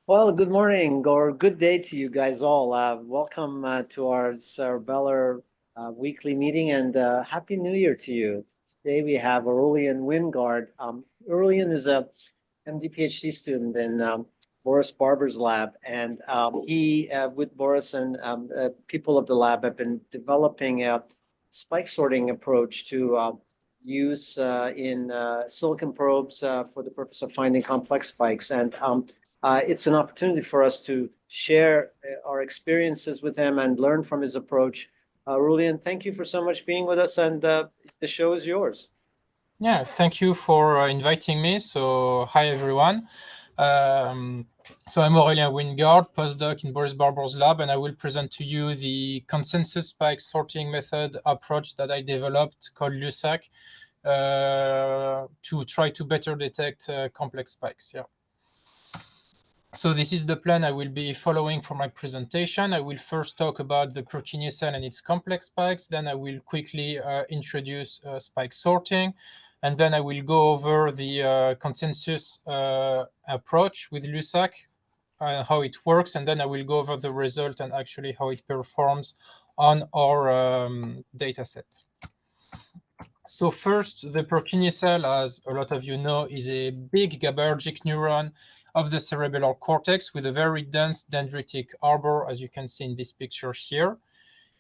Well, good morning or good day to you guys all. Welcome to our cerebellar weekly meeting and Happy New Year to you. Today we have Aurélien Wyngaard. Aurélien is a MD PhD student in Boris Barbour's lab, and he, with Boris and people of the lab, have been developing a spike sorting approach to use in silicon probes for the purpose of finding complex spikes. And it's an opportunity for us to share our experiences with him and learn from his approach. Aurélien, thank you for so much being with us, and the show is yours. Yeah, thank you for inviting me. So, hi everyone. So I'm Aurélien Wyngaard, postdoc in Boris Barbour's lab, and I will present to you the consensus spike sorting method approach that I developed called Lussac to try to better detect complex spikes. Yeah. So this is the plan I will be following for my presentation. I will first talk about the Purkinje cell and its complex spikes. Then I will quickly introduce spike sorting. And then I will go over the consensus approach with Lussac, how it works. And then I will go over the result and actually how it performs on our data set. So first, the Purkinje cell, as a lot of you know, is a big GABAergic neuron of the cerebellar cortex with a very dense dendritic arbor, as you can see in this picture here.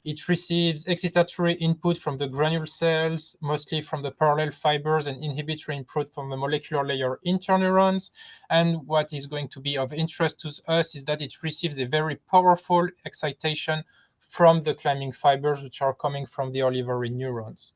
It receives excitatory input from the granule cells, mostly from the parallel fibers, and inhibitory input from the molecular layer interneurons. And what is going to be of interest to us is that it receives a very powerful excitation from the climbing fibers, which are coming from the olivary neurons.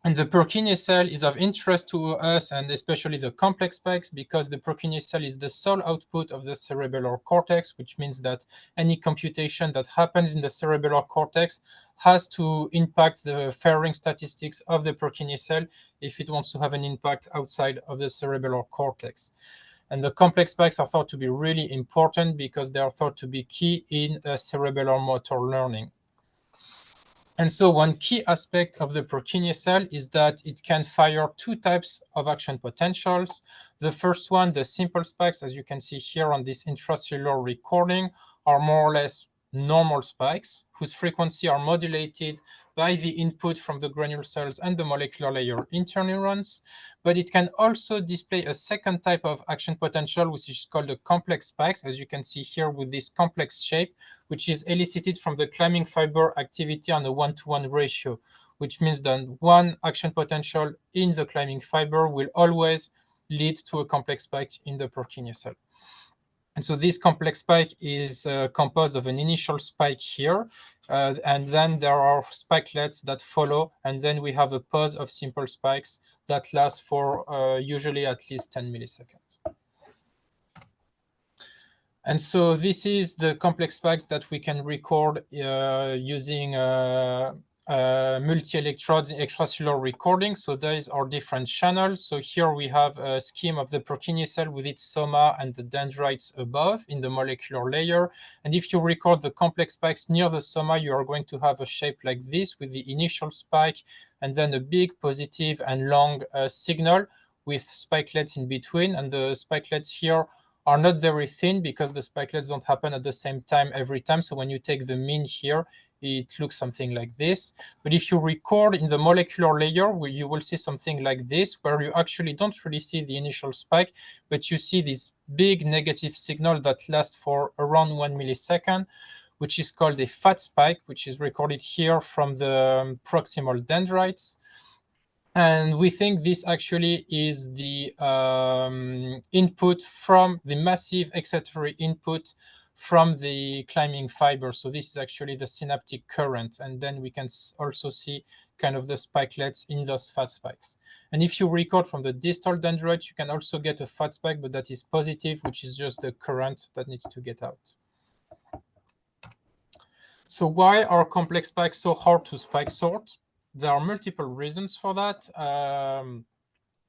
And the Purkinje cell is of interest to us, and especially the complex spikes, because the Purkinje cell is the sole output of the cerebellar cortex, which means that any computation that happens in the cerebellar cortex has to impact the firing statistics of the Purkinje cell if it wants to have an impact outside of the cerebellar cortex. And the complex spikes are thought to be really important because they are thought to be key in cerebellar motor learning. And so one key aspect of the Purkinje cell is that it can fire two types of action potentials. The first one, the simple spikes, as you can see here on this intracellular recording, are more or less normal spikes whose frequency are modulated by the input from the granule cells and the molecular layer interneurons. But it can also display a second type of action potential, which is called the complex spikes, as you can see here with this complex shape, which is elicited from the climbing fiber activity on a one-to-one ratio, which means that one action potential in the climbing fiber will always lead to a complex spike in the Purkinje cell. And so this complex spike is composed of an initial spike here, and then there are spikelets that follow, and then we have a pause of simple spikes that last for usually at least 10 milliseconds. And so this is the complex spikes that we can record using multi-electrodes extracellular recording. So these are different channels. So here we have a scheme of the Purkinje cell with its soma and the dendrites above in the molecular layer. And if you record the complex spikes near the soma, you are going to have a shape like this with the initial spike and then a big positive and long signal with spikelets in between. And the spikelets here are not very thin because the spikelets don't happen at the same time every time. So when you take the mean here, it looks something like this. But if you record in the molecular layer, you will see something like this, where you actually don't really see the initial spike, but you see this big negative signal that lasts for around 1 millisecond, which is called a fat spike, which is recorded here from the proximal dendrites. And we think this actually is the input from the massive excitatory input from the climbing fiber. So this is actually the synaptic current. And then we can also see kind of the spikelets in those fat spikes. And if you record from the distal dendrite, you can also get a fat spike, but that is positive, which is just the current that needs to get out. So why are complex spikes so hard to spike sort? There are multiple reasons for that.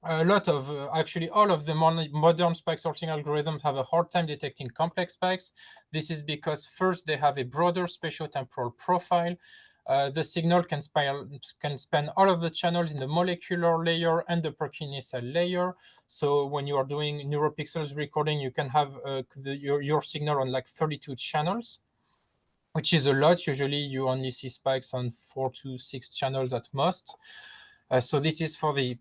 A lot of, actually all of the modern spike sorting algorithms have a hard time detecting complex spikes. This is because first they have a broader spatiotemporal profile. the signal can span all of the channels in the molecular layer and the Purkinje cell layer. So when you are doing neuropixels recording, you can have your signal on like 32 channels, which is a lot. Usually you only see spikes on 4 to 6 channels at most. So this is for the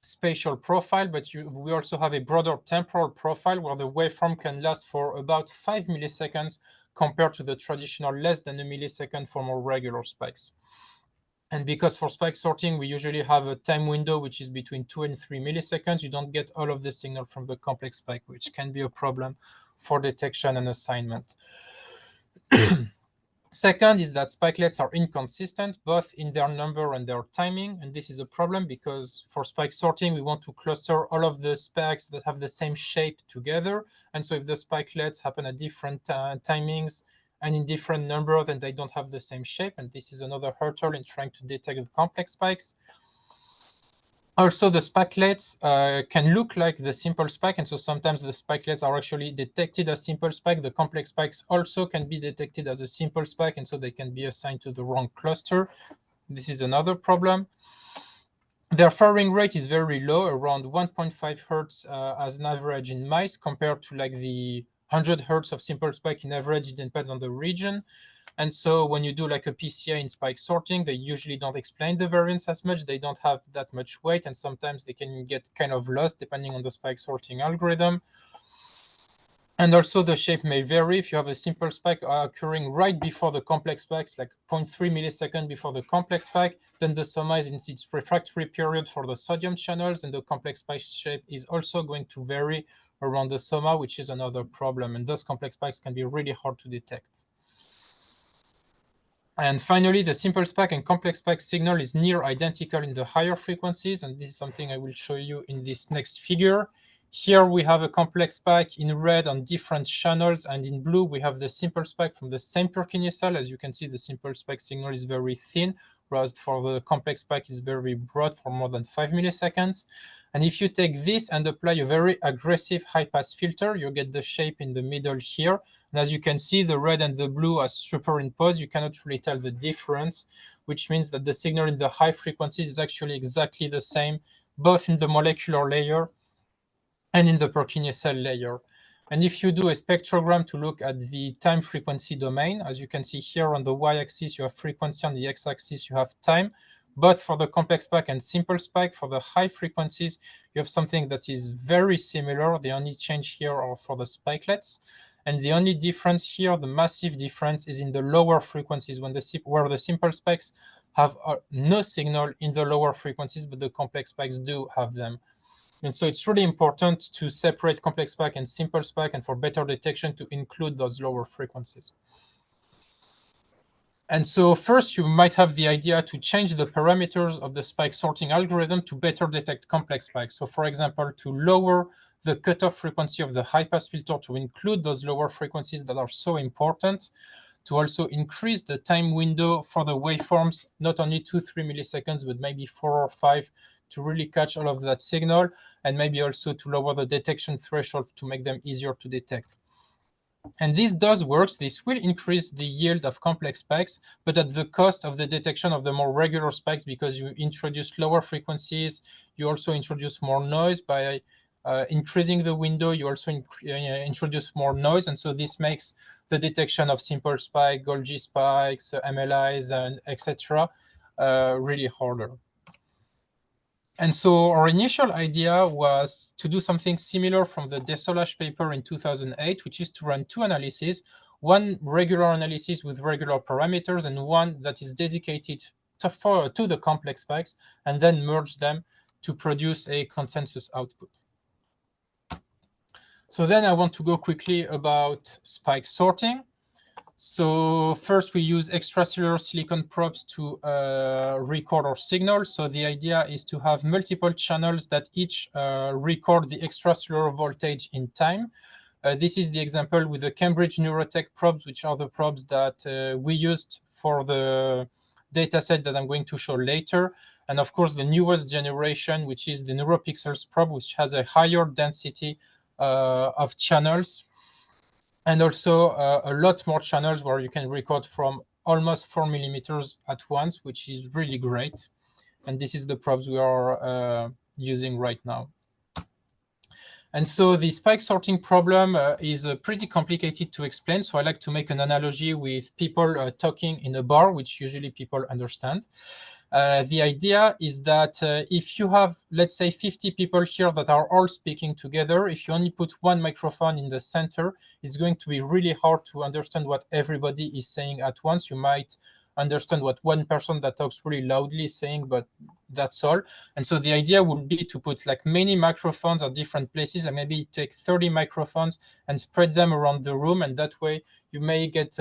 spatial profile, but we also have a broader temporal profile where the waveform can last for about 5 milliseconds compared to the traditional less than a millisecond for more regular spikes. And because for spike sorting, we usually have a time window which is between 2 and 3 milliseconds, you don't get all of the signal from the complex spike, which can be a problem for detection and assignment. Second is that spikelets are inconsistent, both in their number and their timing. And this is a problem because for spike sorting, we want to cluster all of the spikes that have the same shape together. And so if the spikelets happen at different timings and in different number, then they don't have the same shape. And this is another hurdle in trying to detect the complex spikes. Also, the spikelets can look like the simple spike, and so sometimes the spikelets are actually detected as simple spike. The complex spikes also can be detected as a simple spike, and so they can be assigned to the wrong cluster. This is another problem. Their firing rate is very low, around 1.5 hertz as an average in mice, compared to like the 100 hertz of simple spike in average. It depends on the region. And so when you do like a PCA in spike sorting, they usually don't explain the variance as much. They don't have that much weight, and sometimes they can get kind of lost depending on the spike sorting algorithm. And also the shape may vary. If you have a simple spike occurring right before the complex spikes, like 0.3 millisecond before the complex spike, then the soma is in its refractory period for the sodium channels, and the complex spike shape is also going to vary around the soma, which is another problem. And those complex spikes can be really hard to detect. And finally, the simple spike and complex spike signal is near identical in the higher frequencies. And this is something I will show you in this next figure. Here we have a complex spike in red on different channels, and in blue we have the simple spike from the same Purkinje cell. As you can see, the simple spike signal is very thin, whereas for the complex spike is very broad for more than 5 milliseconds. And if you take this and apply a very aggressive high-pass filter, you get the shape in the middle here. And as you can see, the red and the blue are superimposed. You cannot really tell the difference, which means that the signal in the high frequencies is actually exactly the same, both in the molecular layer and in the Purkinje cell layer. And if you do a spectrogram to look at the time frequency domain, as you can see here on the y-axis, you have frequency, on the x-axis, you have time. Both for the complex spike and simple spike, for the high frequencies, you have something that is very similar. The only change here are for the spikelets. And the only difference here, the massive difference, is in the lower frequencies, where the simple spikes have no signal in the lower frequencies, but the complex spikes do have them. And so it's really important to separate complex spike and simple spike, and for better detection to include those lower frequencies. And so first, you might have the idea to change the parameters of the spike sorting algorithm to better detect complex spikes. So for example, to lower the cutoff frequency of the high-pass filter to include those lower frequencies that are so important, to also increase the time window for the waveforms, not only 2-3 milliseconds, but maybe 4 or 5, to really catch all of that signal, and maybe also to lower the detection threshold to make them easier to detect. And this does work. This will increase the yield of complex spikes, but at the cost of the detection of the more regular spikes, because you introduce lower frequencies. You also introduce more noise. By increasing the window, you also introduce more noise. And so this makes the detection of simple spike, Golgi spikes, MLIs, and etc. Really harder. And so our initial idea was to do something similar from the Desolage paper in 2008, which is to run 2 analyses, one regular analysis with regular parameters and one that is dedicated to the complex spikes, and then merge them to produce a consensus output. So then I want to go quickly about spike sorting. So first we use extracellular silicon probes to record our signal. So the idea is to have multiple channels that each record the extracellular voltage in time. This is the example with the Cambridge Neurotech probes, which are the probes that we used for the dataset that I'm going to show later. And of course, the newest generation, which is the NeuroPixels probe, which has a higher density of channels. And also a lot more channels where you can record from almost 4 millimeters at once, which is really great. And this is the probes we are using right now. And so the spike sorting problem is pretty complicated to explain. So I like to make an analogy with people talking in a bar, which usually people understand. The idea is that if you have, let's say, 50 people here that are all speaking together, if you only put one microphone in the center, it's going to be really hard to understand what everybody is saying at once. You might understand what one person that talks really loudly is saying, but that's all. And so the idea would be to put like many microphones at different places, and maybe take 30 microphones and spread them around the room. And that way you may get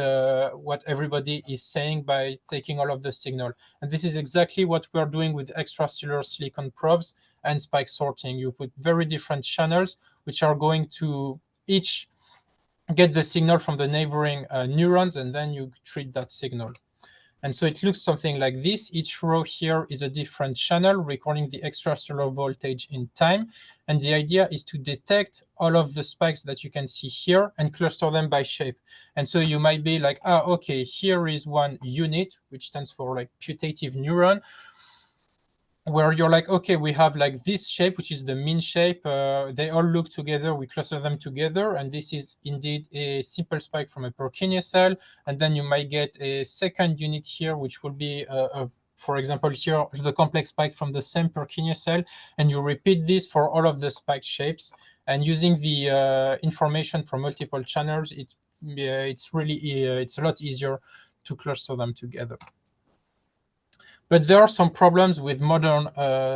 what everybody is saying by taking all of the signal. And this is exactly what we're doing with extracellular silicon probes and spike sorting. You put very different channels, which are going to each get the signal from the neighboring neurons, and then you treat that signal. And so it looks something like this. Each row here is a different channel recording the extracellular voltage in time. And the idea is to detect all of the spikes that you can see here and cluster them by shape. And so you might be like, okay, here is one unit, which stands for like putative neuron, where you're like, okay, we have like this shape, which is the mean shape. They all look together, we cluster them together, and this is indeed a simple spike from a Purkinje cell. And then you might get a second unit here, which will be, for example, here, the complex spike from the same Purkinje cell, and you repeat this for all of the spike shapes. And using the information from multiple channels, it's a lot easier to cluster them together. But there are some problems with modern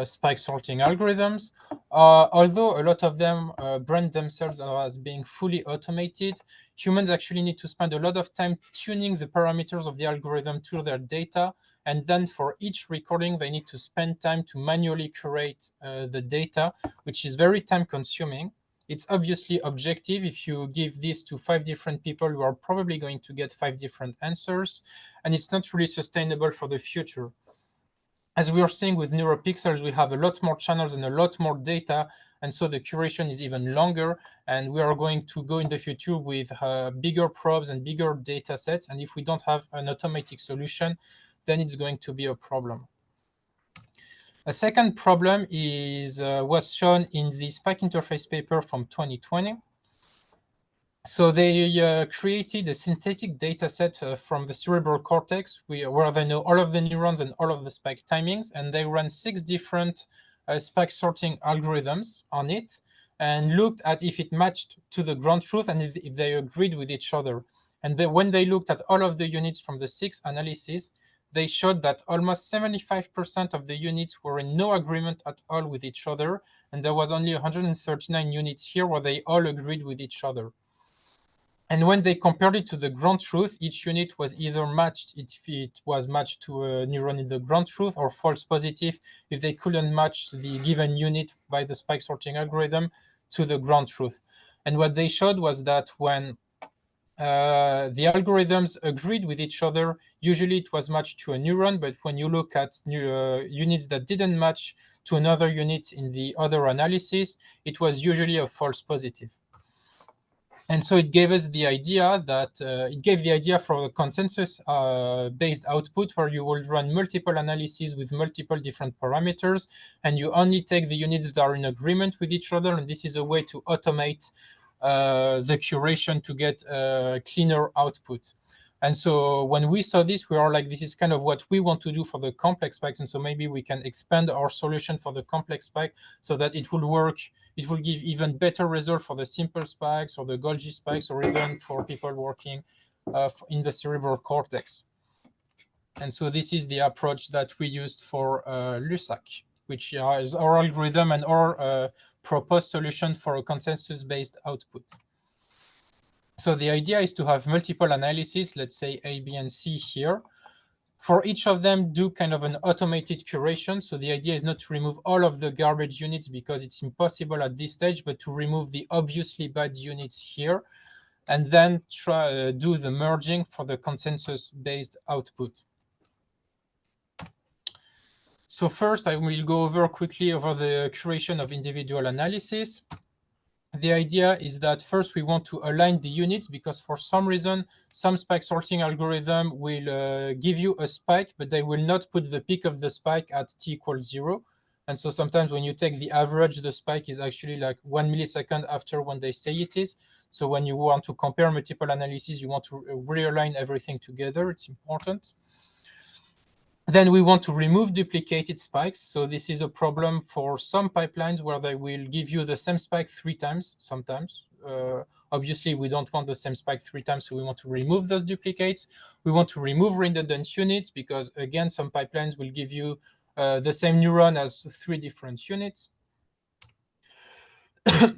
spike sorting algorithms. Although a lot of them brand themselves as being fully automated, humans actually need to spend a lot of time tuning the parameters of the algorithm to their data. And then for each recording, they need to spend time to manually curate the data, which is very time consuming. It's obviously objective. If you give this to 5 different people, you are probably going to get 5 different answers. And it's not really sustainable for the future. As we are seeing with NeuroPixels, we have a lot more channels and a lot more data, and so the curation is even longer, and we are going to go in the future with bigger probes and bigger data sets, and if we don't have an automatic solution, then it's going to be a problem. A second problem is was shown in the spike interface paper from 2020. So they created a synthetic data set from the cerebral cortex where they know all of the neurons and all of the spike timings, and they ran 6 different spike sorting algorithms on it and looked at if it matched to the ground truth and if they agreed with each other. And when they looked at all of the units from the 6 analyses, they showed that almost 75% of the units were in no agreement at all with each other, and there was only 139 units here where they all agreed with each other. And when they compared it to the ground truth, each unit was either matched if it was matched to a neuron in the ground truth, or false positive if they couldn't match the given unit by the spike sorting algorithm to the ground truth. And what they showed was that when the algorithms agreed with each other, usually it was matched to a neuron, but when you look at units that didn't match to another unit in the other analysis, it was usually a false positive. And so it gave us the idea that it gave the idea for a consensus-based output where you will run multiple analyses with multiple different parameters, and you only take the units that are in agreement with each other. And this is a way to automate the curation to get a cleaner output. And so when we saw this, we are like, this is kind of what we want to do for the complex spikes. And so maybe we can expand our solution for the complex spike so that it will work. It will give even better result for the simple spikes or the Golgi spikes, or even for people working in the cerebral cortex. And so this is the approach that we used for Lussac, which is our algorithm and our proposed solution for a consensus-based output. So the idea is to have multiple analyses, let's say A, B, and C here. For each of them, do kind of an automated curation. So the idea is not to remove all of the garbage units because it's impossible at this stage, but to remove the obviously bad units here, and then try do the merging for the consensus-based output. So first, I will go quickly over the curation of individual analyses. The idea is that first we want to align the units, because for some reason, some spike sorting algorithm will give you a spike, but they will not put the peak of the spike at t equals 0. And so sometimes when you take the average, the spike is actually like 1 millisecond after when they say it is. So when you want to compare multiple analyses, you want to realign everything together. It's important. Then we want to remove duplicated spikes. So this is a problem for some pipelines where they will give you the same spike 3 times sometimes. Obviously, we don't want the same spike 3 times, so we want to remove those duplicates. We want to remove redundant units because, again, some pipelines will give you the same neuron as 3 different units.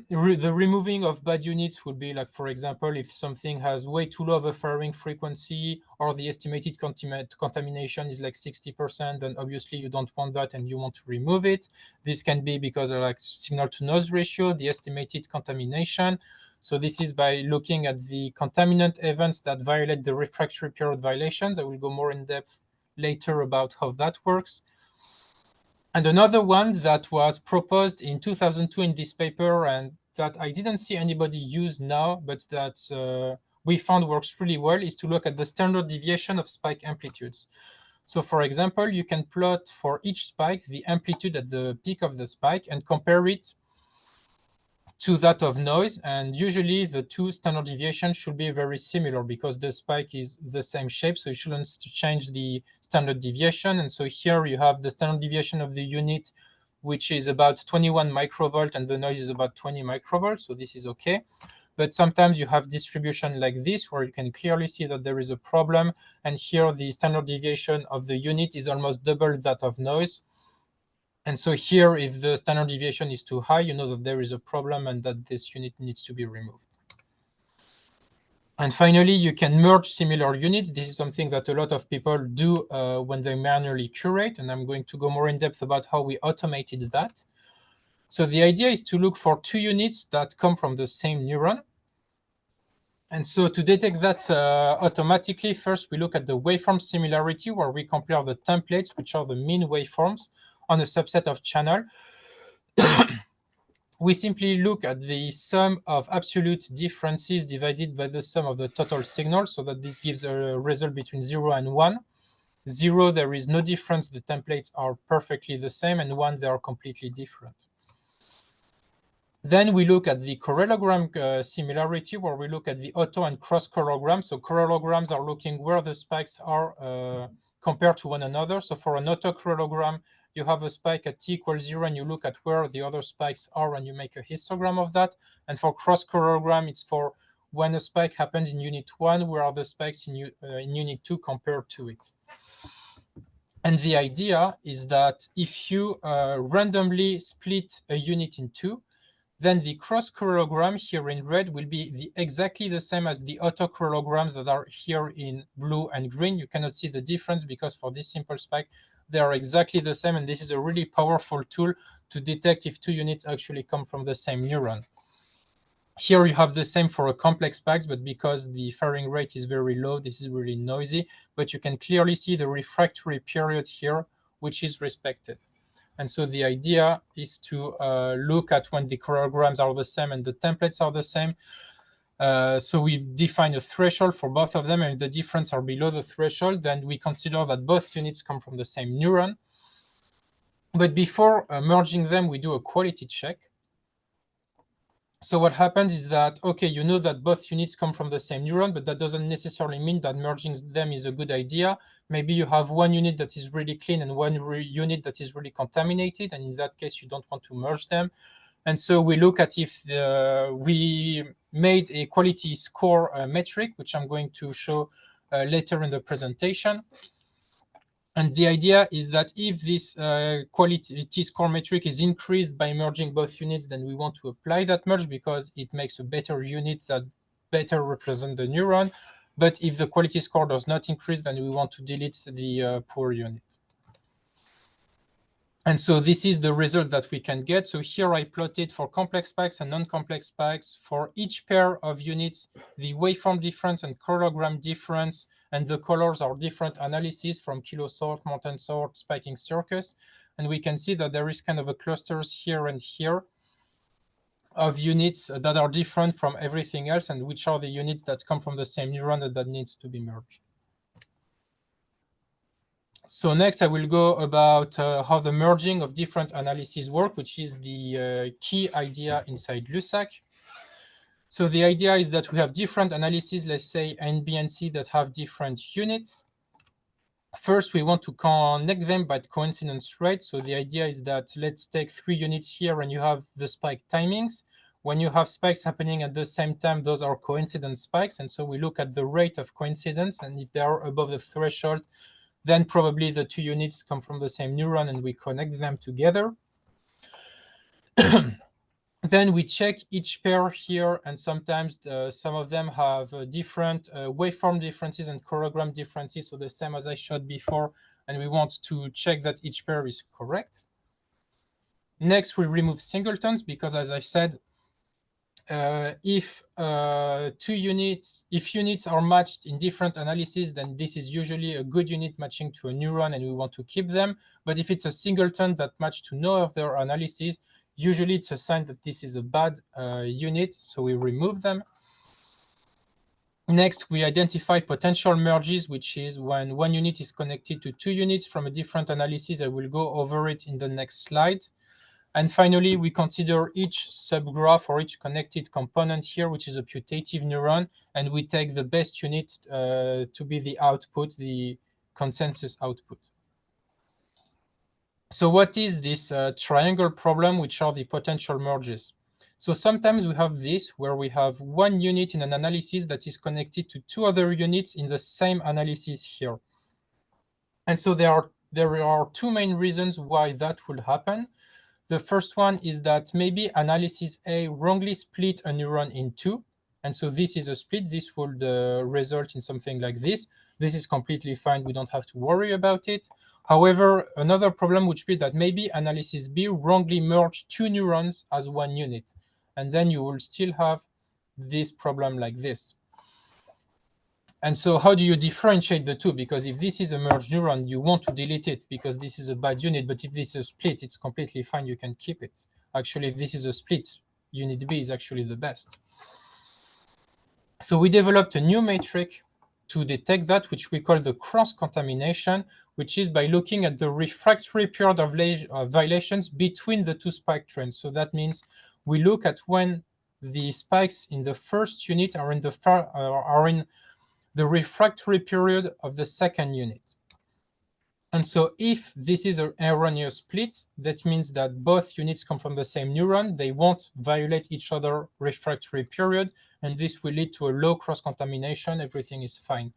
The removing of bad units would be like, for example, if something has way too low of a firing frequency or the estimated contamination is like 60%, then obviously you don't want that and you want to remove it. This can be because of like signal to noise ratio, the estimated contamination. So this is by looking at the contaminant events that violate the refractory period violations. I will go more in depth later about how that works. And another one that was proposed in 2002 in this paper, and that I didn't see anybody use now, but that we found works really well, is to look at the standard deviation of spike amplitudes. So for example, you can plot for each spike the amplitude at the peak of the spike and compare it to that of noise. And usually the two standard deviations should be very similar because the spike is the same shape. So you shouldn't change the standard deviation. And so here you have the standard deviation of the unit, which is about 21 microvolt, and the noise is about 20 microvolt. So this is okay. But sometimes you have distribution like this, where you can clearly see that there is a problem. And here the standard deviation of the unit is almost double that of noise. And so here, if the standard deviation is too high, you know that there is a problem and that this unit needs to be removed. And finally, you can merge similar units. This is something that a lot of people do when they manually curate. And I'm going to go more in depth about how we automated that. So the idea is to look for 2 units that come from the same neuron. And so to detect that automatically, first we look at the waveform similarity, where we compare the templates, which are the mean waveforms, on a subset of channel. We simply look at the sum of absolute differences divided by the sum of the total signal, so that this gives a result between 0 and 1. 0, there is no difference, the templates are perfectly the same, and 1, they are completely different. Then we look at the correlogram similarity, where we look at the auto and cross correlograms. So correlograms are looking where the spikes are compared to one another. So for an auto correlogram, you have a spike at t equals 0, and you look at where the other spikes are, and you make a histogram of that. And for cross correlogram, it's for when a spike happens in unit 1, where are the spikes in unit 2 compared to it. And the idea is that if you randomly split a unit in 2, then the cross correlogram here in red will be exactly the same as the auto correlograms that are here in blue and green. You cannot see the difference because for this simple spike, they are exactly the same. And this is a really powerful tool to detect if 2 units actually come from the same neuron. Here you have the same for a complex spikes, but because the firing rate is very low, this is really noisy. But you can clearly see the refractory period here, which is respected. And so the idea is to look at when the correlograms are the same and the templates are the same. So we define a threshold for both of them, and if the difference are below the threshold, then we consider that both units come from the same neuron. But before merging them, we do a quality check. So what happens is that, okay, you know that both units come from the same neuron, but that doesn't necessarily mean that merging them is a good idea. Maybe you have one unit that is really clean and one unit that is really contaminated. And in that case, you don't want to merge them. And so we look at if we made a quality score metric, which I'm going to show later in the presentation. And the idea is that if this quality score metric is increased by merging both units, then we want to apply that merge because it makes a better unit that better represent the neuron. But if the quality score does not increase, then we want to delete the poor unit. And so this is the result that we can get. So here I plotted for complex spikes and non-complex spikes for each pair of units, the waveform difference and correlogram difference, and the colors are different analyses from kilo sort, mountain sort, spiking circus. And we can see that there is kind of a clusters here and here. of units that are different from everything else, and which are the units that come from the same neuron that needs to be merged. So next I will go about how the merging of different analyses work, which is the key idea inside Lussac. So the idea is that we have different analyses, let's say N, B, and C, that have different units. First, we want to connect them by coincidence rate. So the idea is that let's take 3 units here and you have the spike timings. When you have spikes happening at the same time, those are coincidence spikes. And so we look at the rate of coincidence, and if they are above the threshold, then probably the 2 units come from the same neuron and we connect them together. Then we check each pair here, and sometimes some of them have different waveform differences and choreogram differences, so the same as I showed before, and we want to check that each pair is correct. Next, we remove singletons, because as I said, if units are matched in different analyses, then this is usually a good unit matching to a neuron and we want to keep them. But if it's a singleton that matched to no other analyses, usually it's a sign that this is a bad unit, so we remove them. Next, we identify potential merges, which is when one unit is connected to 2 units from a different analysis. I will go over it in the next slide. And finally, we consider each subgraph or each connected component here, which is a putative neuron, and we take the best unit to be the output, the consensus output. So what is this triangle problem, which are the potential merges? So sometimes we have this, where we have one unit in an analysis that is connected to 2 other units in the same analysis here. And so there are 2 main reasons why that will happen. The first one is that maybe analysis A wrongly split a neuron in 2. And so this is a split. This would result in something like this. This is completely fine. We don't have to worry about it. However, another problem would be that maybe analysis B wrongly merged 2 neurons as 1 unit. And then you will still have this problem like this. And so how do you differentiate the 2? Because if this is a merged neuron, you want to delete it because this is a bad unit. But if this is a split, it's completely fine. You can keep it. Actually, if this is a split, unit B is actually the best. So we developed a new metric to detect that, which we call the cross-contamination, which is by looking at the refractory period of violations between the 2 spike trends. So that means we look at when the spikes in the first unit are in the refractory period of the second unit. And so if this is an erroneous split, that means that both units come from the same neuron. They won't violate each other refractory period, and this will lead to a low cross-contamination. Everything is fine.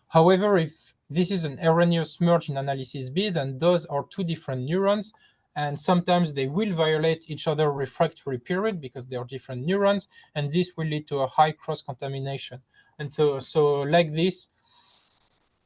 However, if this is an erroneous merge in analysis B, then those are 2 different neurons, and sometimes they will violate each other refractory period because they are different neurons, and this will lead to a high cross-contamination. And so like this,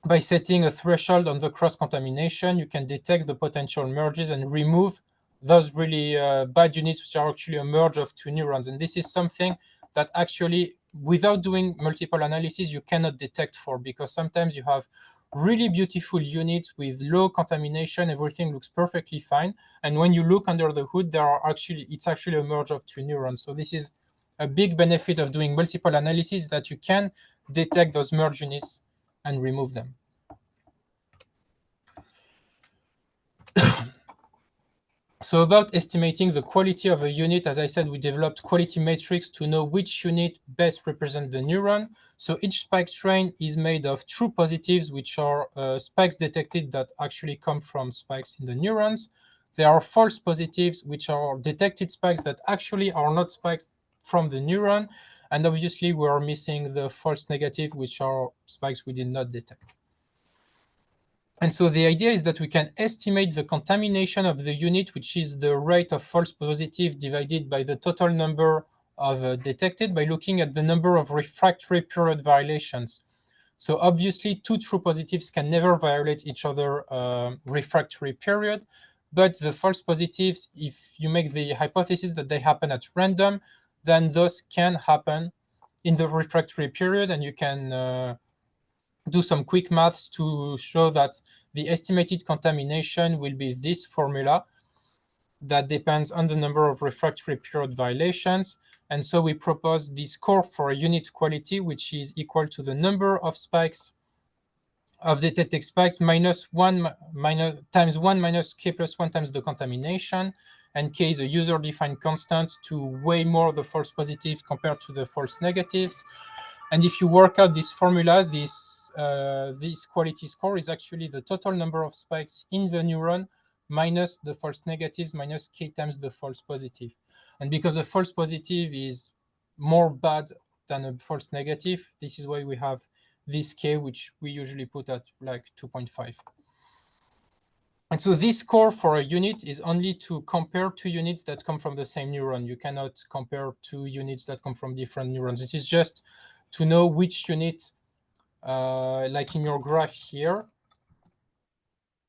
by setting a threshold on the cross-contamination, you can detect the potential merges and remove those really bad units, which are actually a merge of 2 neurons. And this is something that actually, without doing multiple analysis, you cannot detect for, because sometimes you have really beautiful units with low contamination, everything looks perfectly fine. And when you look under the hood, it's actually a merge of 2 neurons. So this is a big benefit of doing multiple analysis, that you can detect those merge units and remove them. So about estimating the quality of a unit, as I said, we developed quality metrics to know which unit best represents the neuron. So each spike train is made of true positives, which are spikes detected that actually come from spikes in the neurons. There are false positives, which are detected spikes that actually are not spikes from the neuron. And obviously, we are missing the false negative, which are spikes we did not detect. And so the idea is that we can estimate the contamination of the unit, which is the rate of false positive divided by the total number of detected, by looking at the number of refractory period violations. So obviously, 2 true positives can never violate each other refractory period, but the false positives, if you make the hypothesis that they happen at random, then those can happen in the refractory period, and you can do some quick maths to show that the estimated contamination will be this formula. that depends on the number of refractory period violations. And so we propose this score for a unit quality, which is equal to the number of spikes, of detected spikes, minus 1 times 1 minus k plus 1 times the contamination. And k is a user-defined constant to weigh more the false positive compared to the false negatives. And if you work out this formula, this quality score is actually the total number of spikes in the neuron minus the false negatives minus k times the false positive. And because a false positive is more bad than a false negative, this is why we have this k, which we usually put at like 2.5. And so this score for a unit is only to compare two units that come from the same neuron. You cannot compare two units that come from different neurons. This is just to know which unit, like in your graph here,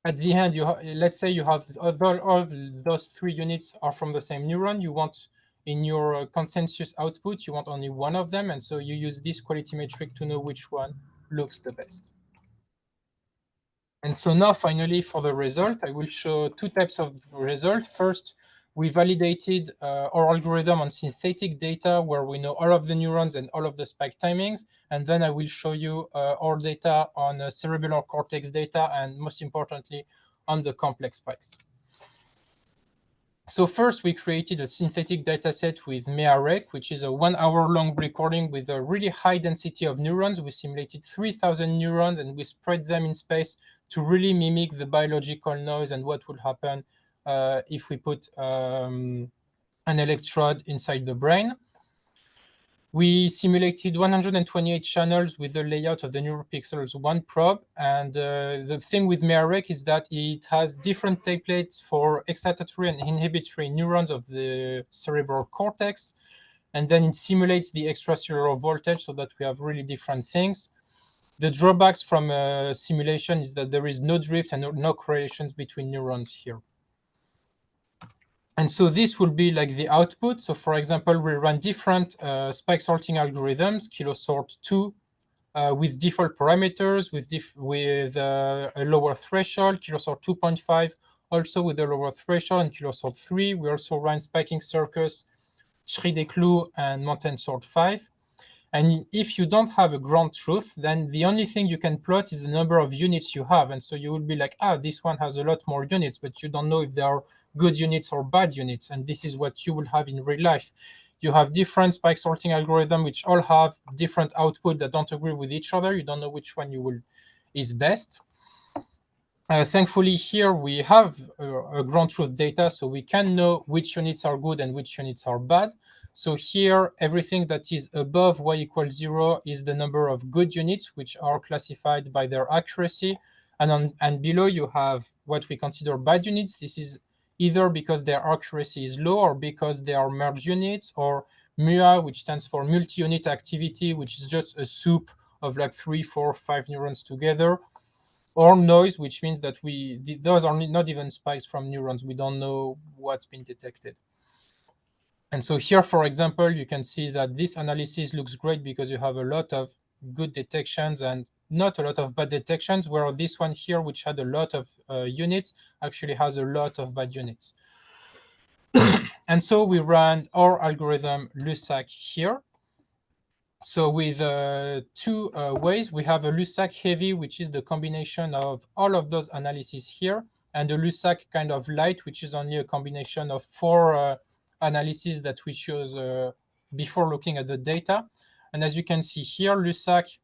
at the end, let's say you have all those 3 units are from the same neuron. You want in your consensus output, you want only one of them. And so you use this quality metric to know which one looks the best. And so now finally for the result, I will show 2 types of result. First, we validated our algorithm on synthetic data where we know all of the neurons and all of the spike timings. And then I will show you our data on cerebellar cortex data and most importantly, on the complex spikes. So first we created a synthetic data set with MEA-REC, which is a 1 hour long recording with a really high density of neurons. We simulated 3,000 neurons and we spread them in space to really mimic the biological noise and what would happen if we put an electrode inside the brain. We simulated 128 channels with the layout of the NeuroPixels 1 probe. And the thing with MEA-REC is that it has different templates for excitatory and inhibitory neurons of the cerebral cortex. And then it simulates the extracellular voltage so that we have really different things. The drawbacks from a simulation is that there is no drift and no correlations between neurons here. And so this will be like the output. So for example, we run different spike sorting algorithms, kilosort2, with default parameters, with a lower threshold, kilosort 2.5, also with a lower threshold, and kilosort 3. We also run spiking circus, Schriede-Clou, and mountain sort 5. And if you don't have a ground truth, then the only thing you can plot is the number of units you have. And so you will be like, this one has a lot more units, but you don't know if they are good units or bad units. And this is what you will have in real life. You have different spike sorting algorithms, which all have different output that don't agree with each other. You don't know which one is best. Thankfully, here we have a ground truth data, so we can know which units are good and which units are bad. So here, everything that is above y equals 0 is the number of good units, which are classified by their accuracy. And below, you have what we consider bad units. This is either because their accuracy is low or because they are merged units, or MUA, which stands for multi-unit activity, which is just a soup of like 3, 4, 5 neurons together. Or noise, which means that those are not even spikes from neurons. We don't know what's been detected. And so here, for example, you can see that this analysis looks great because you have a lot of good detections and not a lot of bad detections, where this one here, which had a lot of units, actually has a lot of bad units. And so we ran our algorithm Lussac here. So with 2 ways, we have a Lussac heavy, which is the combination of all of those analyses here, and a Lussac kind of light, which is only a combination of 4 analyses that we chose before looking at the data. And as you can see here, Lussac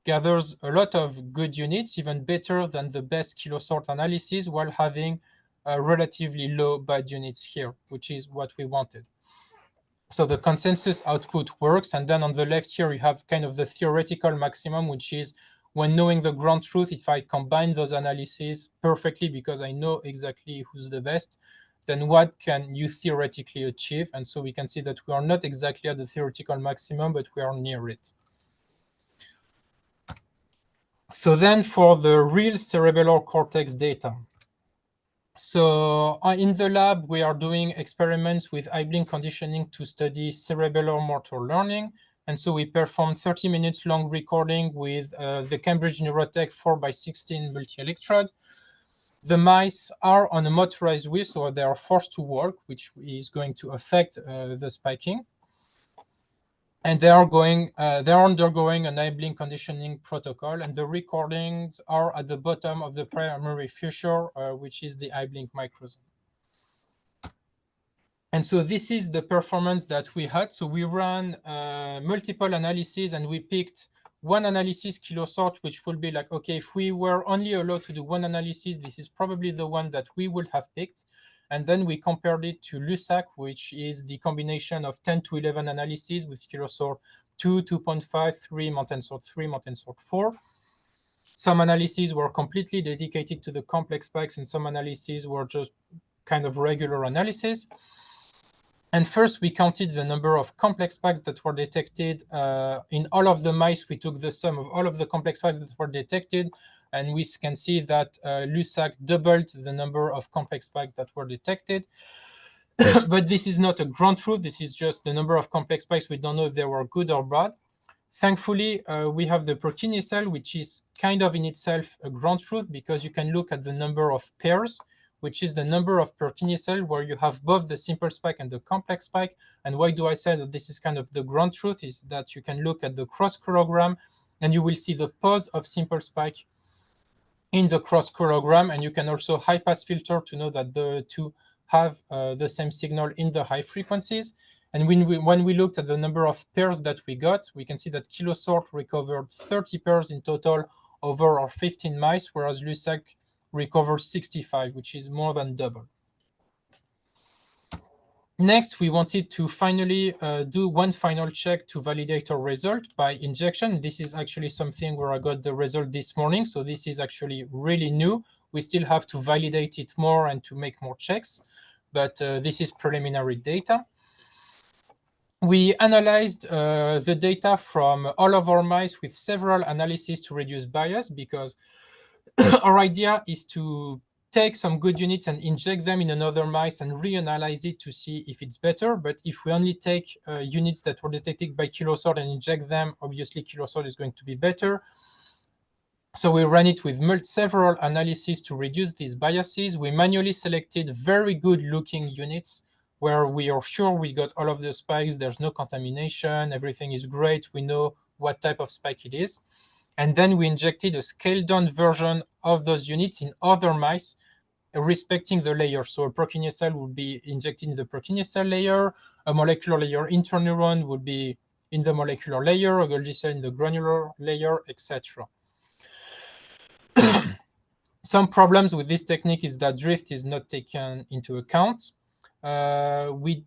gathers a lot of good units, even better than the best kilosort analysis, while having relatively low bad units here, which is what we wanted. So the consensus output works. And then on the left here, you have kind of the theoretical maximum, which is when knowing the ground truth, if I combine those analyses perfectly because I know exactly who's the best, then what can you theoretically achieve? And so we can see that we are not exactly at the theoretical maximum, but we are near it. So then for the real cerebellar cortex data. So in the lab, we are doing experiments with eyeblink conditioning to study cerebellar motor learning. And so we performed 30 minutes long recording with the Cambridge Neurotech 4x16 multi-electrode. The mice are on a motorized wheel, so they are forced to walk, which is going to affect the spiking. And they are undergoing an eyeblink conditioning protocol, and the recordings are at the bottom of the primary feature, which is the eyeblink microsome. And so this is the performance that we had. So we ran multiple analyses, and we picked one analysis kilosort, which will be like, okay, if we were only allowed to do one analysis, this is probably the one that we would have picked. And then we compared it to Lussac, which is the combination of 10 to 11 analyses with kilosort 2, 2.5, 3, mountain sort 3, mountain sort 4. Some analyses were completely dedicated to the complex spikes, and some analyses were just kind of regular analysis. And first, we counted the number of complex spikes that were detected. In all of the mice, we took the sum of all of the complex spikes that were detected, and we can see that Lussac doubled the number of complex spikes that were detected. But this is not a ground truth. This is just the number of complex spikes. We don't know if they were good or bad. Thankfully, we have the Purkinje cell, which is kind of in itself a ground truth, because you can look at the number of pairs, which is the number of Purkinje cells where you have both the simple spike and the complex spike. And why do I say that this is kind of the ground truth is that you can look at the cross-corogram and you will see the pause of simple spike in the cross-corogram. And you can also high-pass filter to know that the two have the same signal in the high frequencies. And when we looked at the number of pairs that we got, we can see that kilosort recovered 30 pairs in total over our 15 mice, whereas Lussac recovered 65, which is more than double. Next, we wanted to finally do one final check to validate our result by injection. This is actually something where I got the result this morning. So this is actually really new. We still have to validate it more and to make more checks, but this is preliminary data. We analyzed the data from all of our mice with several analyses to reduce bias, because our idea is to take some good units and inject them in another mice and reanalyze it to see if it's better. But if we only take units that were detected by kilosort and inject them, obviously kilosort is going to be better. So we ran it with several analyses to reduce these biases. We manually selected very good looking units where we are sure we got all of the spikes, there's no contamination, everything is great, we know what type of spike it is. And then we injected a scaled down version of those units in other mice, respecting the layer. So a Purkinje cell would be injected in the Purkinje cell layer, a molecular layer interneuron would be in the molecular layer, a Golgi cell in the granular layer, etc. Some problems with this technique is that drift is not taken into account. We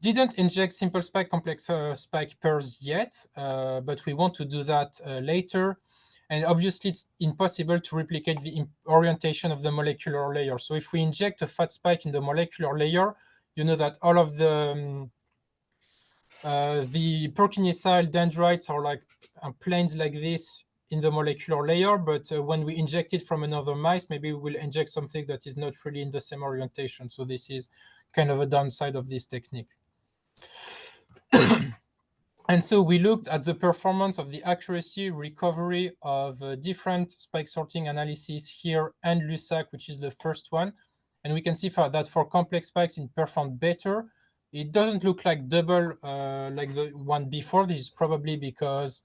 didn't inject simple spike, complex spike pairs yet, but we want to do that later. And obviously, it's impossible to replicate the orientation of the molecular layer. So if we inject a fat spike in the molecular layer, you know that all of the Purkinje cell dendrites are like planes like this in the molecular layer, but when we inject it from another mice, maybe we will inject something that is not really in the same orientation. So this is kind of a downside of this technique. And so we looked at the performance of the accuracy recovery of different spike sorting analyses here and Lussac, which is the first one. And we can see that for complex spikes, it performed better. It doesn't look like double like the one before. This is probably because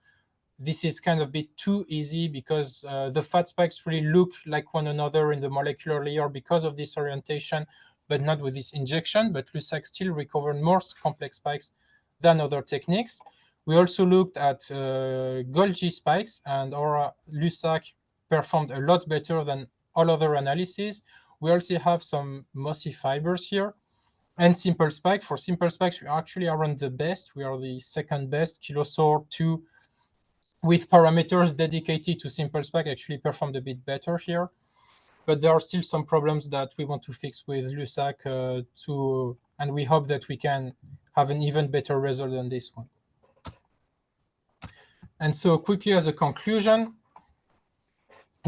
this is kind of a bit too easy, because the fat spikes really look like one another in the molecular layer because of this orientation, but not with this injection. But Lussac still recovered more complex spikes than other techniques. We also looked at Golgi spikes, and our Lussac performed a lot better than all other analyses. We also have some mossy fibers here. And simple spike. For simple spikes, we actually aren't the best. We are the second best. Kilosort 2 with parameters dedicated to simple spike actually performed a bit better here. But there are still some problems that we want to fix with Lussac and we hope that we can have an even better result than this one. And so quickly as a conclusion,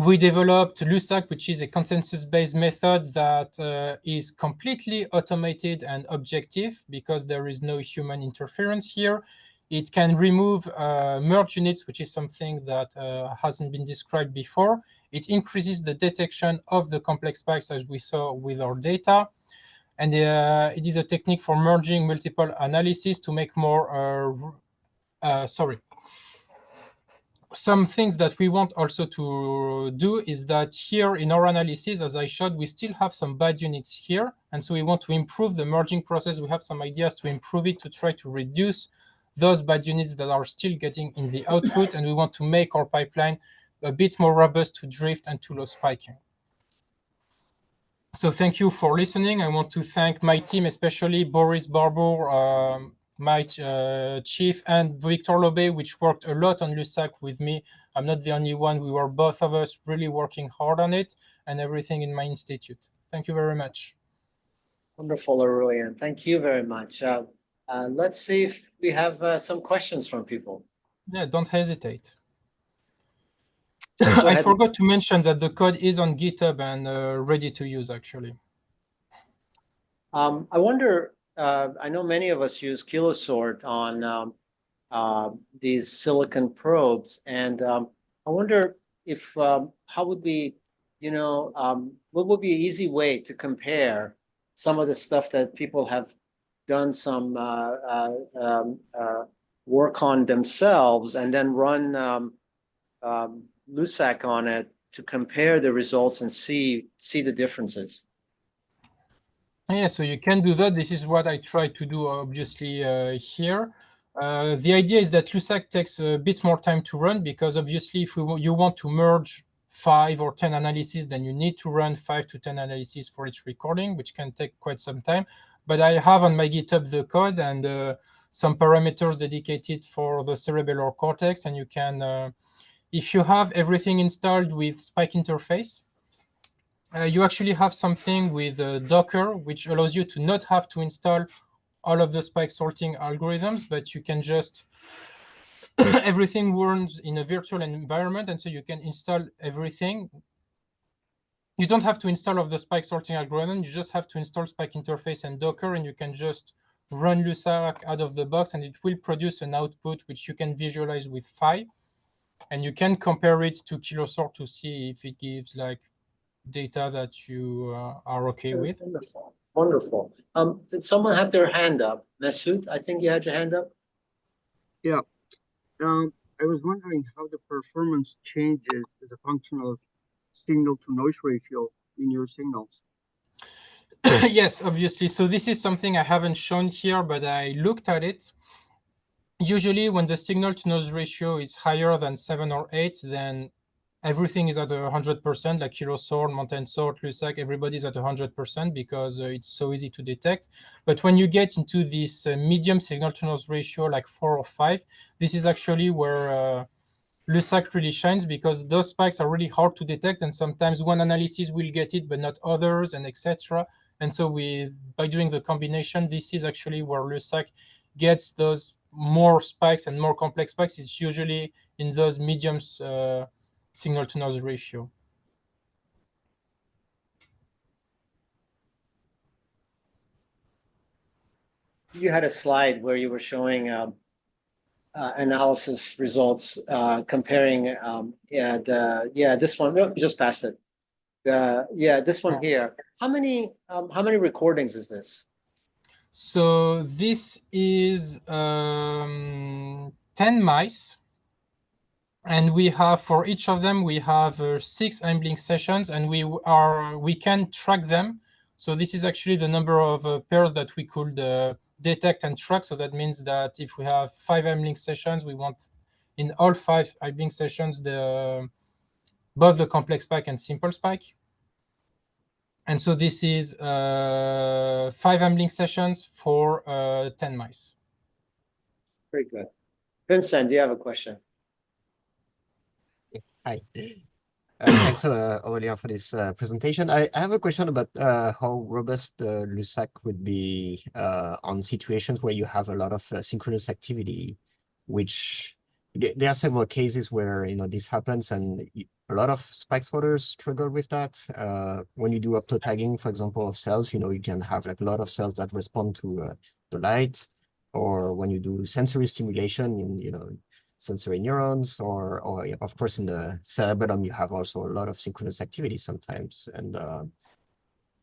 we developed Lussac, which is a consensus-based method that is completely automated and objective because there is no human interference here. It can remove merge units, which is something that hasn't been described before. It increases the detection of the complex spikes as we saw with our data. And it is a technique for merging multiple analyses to make more, some things that we want also to do is that here in our analysis, as I showed, we still have some bad units here. And so we want to improve the merging process. We have some ideas to improve it, to try to reduce those bad units that are still getting in the output. And we want to make our pipeline a bit more robust to drift and to low spiking. So thank you for listening. I want to thank my team, especially Boris, Barbour, my chief, and Victor Lobe, which worked a lot on Lussac with me. I'm not the only one. We were both of us really working hard on it and everything in my institute. Thank you very much. Wonderful, Aurélien. Thank you very much. Let's see if we have some questions from people. Yeah, don't hesitate. I forgot to mention that the code is on GitHub and ready to use, actually. I wonder, I know many of us use Kilosort on these silicon probes, and I wonder if how would we, what would be an easy way to compare some of the stuff that people have done some work on themselves and then run Lussac on it to compare the results and see the differences. Yeah, so you can do that. This is what I try to do, obviously, here. The idea is that Lussac takes a bit more time to run because obviously if you want to merge 5 or 10 analyses, then you need to run 5 to 10 analyses for each recording, which can take quite some time. But I have on my GitHub the code and some parameters dedicated for the cerebellar cortex. And you can, if you have everything installed with Spike interface, you actually have something with Docker, which allows you to not have to install all of the spike sorting algorithms, but you can just, everything runs in a virtual environment. And so you can install everything. You don't have to install all of the spike sorting algorithm. You just have to install Spike interface and Docker, and you can just run Lussac out of the box, and it will produce an output which you can visualize with Phi. And you can compare it to Kilosort to see if it gives like data that you are okay with. Wonderful. Wonderful. Did someone have their hand up? Masoud, I think you had your hand up. Yeah. I was wondering how the performance changes as a function of signal to noise ratio in your signals. Yes, obviously. So this is something I haven't shown here, but I looked at it. Usually when the signal to noise ratio is higher than 7 or 8, then everything is at 100%, like Kilosort, Mountain Sort, Lussac, everybody's at 100% because it's so easy to detect. But when you get into this medium signal to noise ratio, like 4 or 5, this is actually where Lussac really shines because those spikes are really hard to detect, and sometimes one analysis will get it, but not others, and etc. And so by doing the combination, this is actually where Lussac gets those more spikes and more complex spikes. It's usually in those mediums signal to noise ratio. You had a slide where you were showing analysis results comparing. This one. No, just passed it. This one here. How many recordings is this? So this is 10 mice. And we have, for each of them, we have 6 eyeblink sessions, and we can track them. So this is actually the number of pairs that we could detect and track. So that means that if we have 5 eyeblink sessions, we want in all 5 eyeblink sessions both the complex spike and simple spike. And so this is 5 eyeblink sessions for 10 mice. Very good. Vincent, do you have a question? Hi. Thanks, Aurélien, for this presentation. I have a question about how robust Lussac would be on situations where you have a lot of synchronous activity, which there are several cases where this happens, and a lot of spike spotters struggle with that. When you do opto-tagging, for example, of cells, you can have like a lot of cells that respond to the light, or when you do sensory stimulation, sensory neurons, or of course in the cerebellum you have also a lot of synchronous activity sometimes, and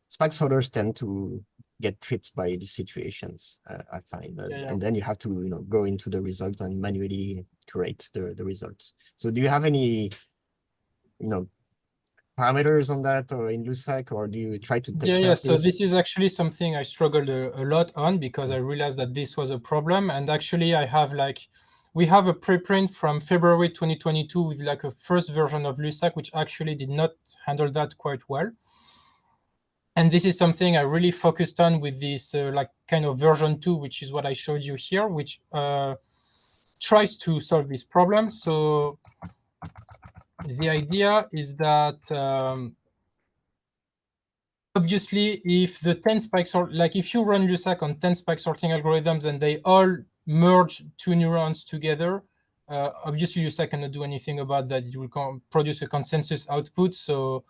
spike sorters tend to get tripped by these situations, I find. And then you have to go into the results and manually curate the results. So do you have any parameters on that, or in Lussac, or do you try to take care of so this? this is actually something I struggled a lot on, because I realized that this was a problem. And actually I have we have a preprint from February 2022 with like a first version of Lussac, which actually did not handle that quite well. And this is something I really focused on with this like kind of version 2, which is what I showed you here, which tries to solve this problem. So the idea is that obviously, if the 10 spike sort, like if you run Lussac on 10 spike sorting algorithms and they all merge 2 neurons together, obviously Lussac cannot do anything about that. It will produce a consensus output, so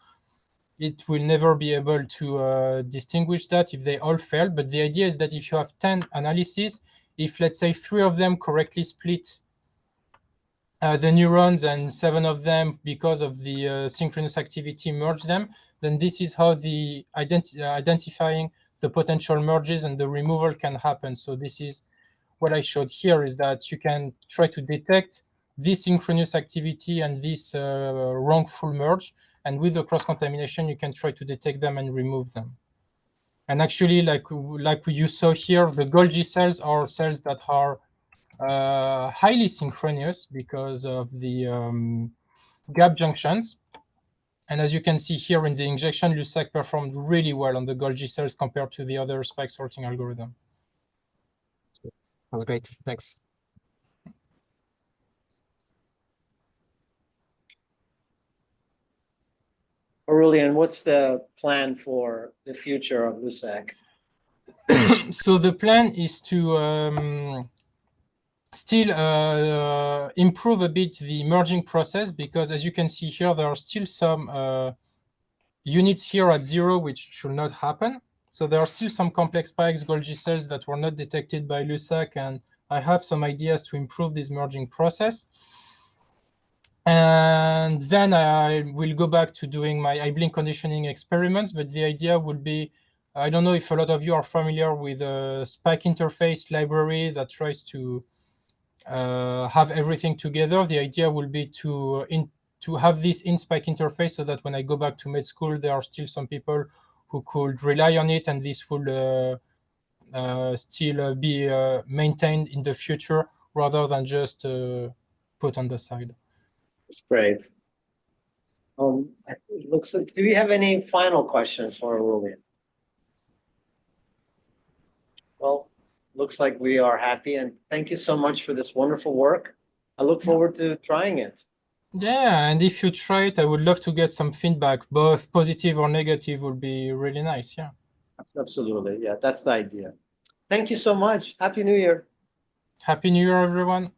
it will never be able to distinguish that if they all fail. But the idea is that if you have 10 analyses, if let's say 3 of them correctly split the neurons and 7 of them, because of the synchronous activity, merge them, then this is how the identifying the potential merges and the removal can happen. So this is what I showed here, is that you can try to detect this synchronous activity and this wrongful merge, and with the cross-contamination you can try to detect them and remove them. And actually, like you saw here, the Golgi cells are cells that are highly synchronous because of the gap junctions. And as you can see here in the injection, Lussac performed really well on the Golgi cells compared to the other spike sorting algorithm. That's great, thanks. Aurélien, what's the plan for the future of Lussac? So the plan is to still improve a bit the merging process, because as you can see here, there are still some units here at 0, which should not happen. So there are still some complex spikes, Golgi cells, that were not detected by Lussac, and I have some ideas to improve this merging process. And then I will go back to doing my eyeblink conditioning experiments, but the idea will be, I don't know if a lot of you are familiar with a spike interface library that tries to have everything together. The idea will be to have this in spike interface, so that when I go back to med school, there are still some people who could rely on it, and this will still be maintained in the future, rather than just put on the side. That's great. It looks like, do we have any final questions for Aurélien? Well, looks like we are happy, and thank you so much for this wonderful work. I look forward to trying it. Yeah, and if you try it, I would love to get some feedback, both positive or negative would be really nice. Yeah. Absolutely. Yeah, that's the idea. Thank you so much. Happy New Year. Happy New Year, everyone.